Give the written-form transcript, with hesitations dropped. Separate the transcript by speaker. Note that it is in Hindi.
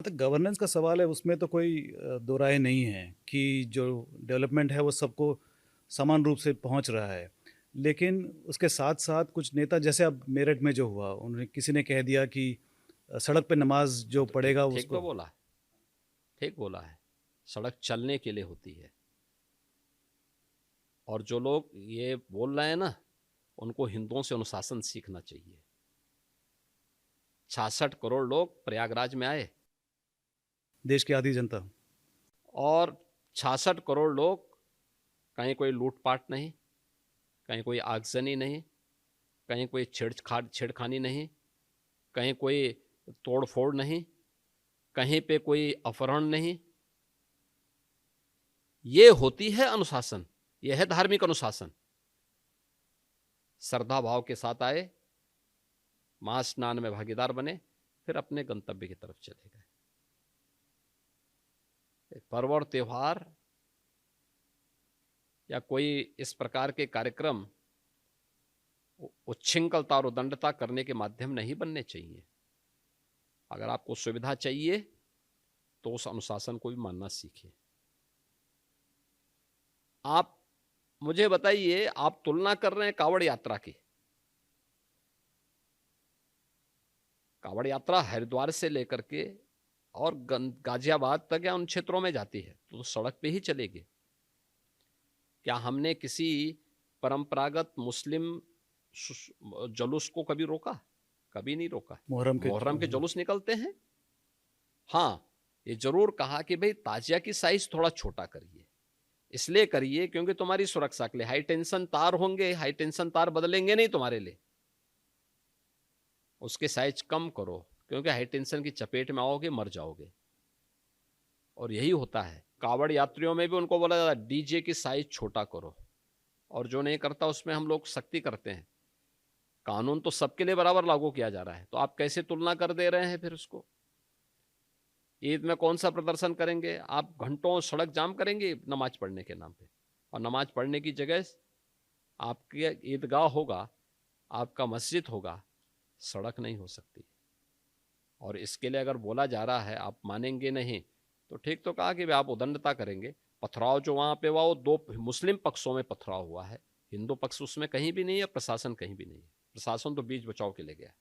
Speaker 1: तक गवर्नेंस का सवाल है उसमें तो कोई दो राय नहीं है कि जो डेवलपमेंट है वो सबको समान रूप से पहुंच रहा है। लेकिन उसके साथ-साथ कुछ नेता जैसे अब मेरठ में जो हुआ, उन्होंने किसी ने कह दिया कि सड़क पे नमाज़
Speaker 2: हाँ,
Speaker 1: जो
Speaker 2: तो ठीक
Speaker 1: पढ़ेगा
Speaker 2: ठीक तो
Speaker 1: उसको।
Speaker 2: बोला है, ठीक बोला है। सड़क चलने के लिए होती है। और जो लोग ये बोल रहे हैं ना, उनको हिंदुओं से अनुशासन सीखना चाहिए। 66 करोड़ लोग प्रयागराज में आए
Speaker 1: देश की आधी जनता।
Speaker 2: और 66 करोड़ लोग, कहीं कोई लूटपाट नहीं, कहीं कोई आगजनी नहीं, कहीं कोई छेड़खानी नहीं, कहीं कोई तोड़फोड़ नहीं, कहीं पे कोई अपहरण नहीं। ये होती है अनुशासन, ये है धार्मिक अनुशासन। श्रद्धा भाव के साथ आए, महास्नान में भागीदार बने, फिर अपने गंतव्य की तरफ चले गए। पर्व और त्योहार या कोई इस प्रकार के कार्यक्रम उच्छृंखलता और उदंडता करने के माध्यम नहीं बनने चाहिए। अगर आपको सुविधा चाहिए तो उस अनुशासन को भी मानना सीखिए। आप मुझे बताइए, आप तुलना कर रहे हैं कांवड़ यात्रा की। कांवड़ यात्रा हरिद्वार से लेकर के और गाजियाबाद तक या उन क्षेत्रों में जाती है तो सड़क पे ही चलेगी। क्या हमने किसी परंपरागत मुस्लिम जुलूस को कभी रोका? कभी नहीं रोका।
Speaker 1: मुहर्रम के
Speaker 2: मुहर्रम के जुलूस निकलते हैं। हाँ, ये जरूर कहा कि भाई ताजिया की साइज थोड़ा छोटा करिए। इसलिए करिए क्योंकि तुम्हारी सुरक्षा के लिए हाई टेंशन तार होंगे, हाई टेंशन तार बदलेंगे नहीं तुम्हारे लिए। उसके साइज कम करो, क्योंकि हाई टेंशन की चपेट में आओगे मर जाओगे। और यही होता है कावड़ यात्रियों में भी, उनको बोला जाता है डीजे की साइज छोटा करो। और जो नहीं करता उसमें हम लोग सख्ती करते हैं। कानून तो सबके लिए बराबर लागू किया जा रहा है, तो आप कैसे तुलना कर दे रहे हैं फिर उसको? ईद में कौन सा प्रदर्शन करेंगे आप? घंटों सड़क जाम करेंगे नमाज पढ़ने के नाम पे, और नमाज पढ़ने की जगह आपके ईदगाह होगा, आपका मस्जिद होगा, सड़क नहीं हो सकती। और इसके लिए अगर बोला जा रहा है, आप मानेंगे नहीं तो ठीक तो कहा कि आप उदंडता करेंगे। पथराव जो वहां पे हुआ वो दो मुस्लिम पक्षों में पथराव हुआ है, हिंदू पक्ष उसमें कहीं भी नहीं है, प्रशासन कहीं भी नहीं है। प्रशासन तो बीच बचाव के लिए गया।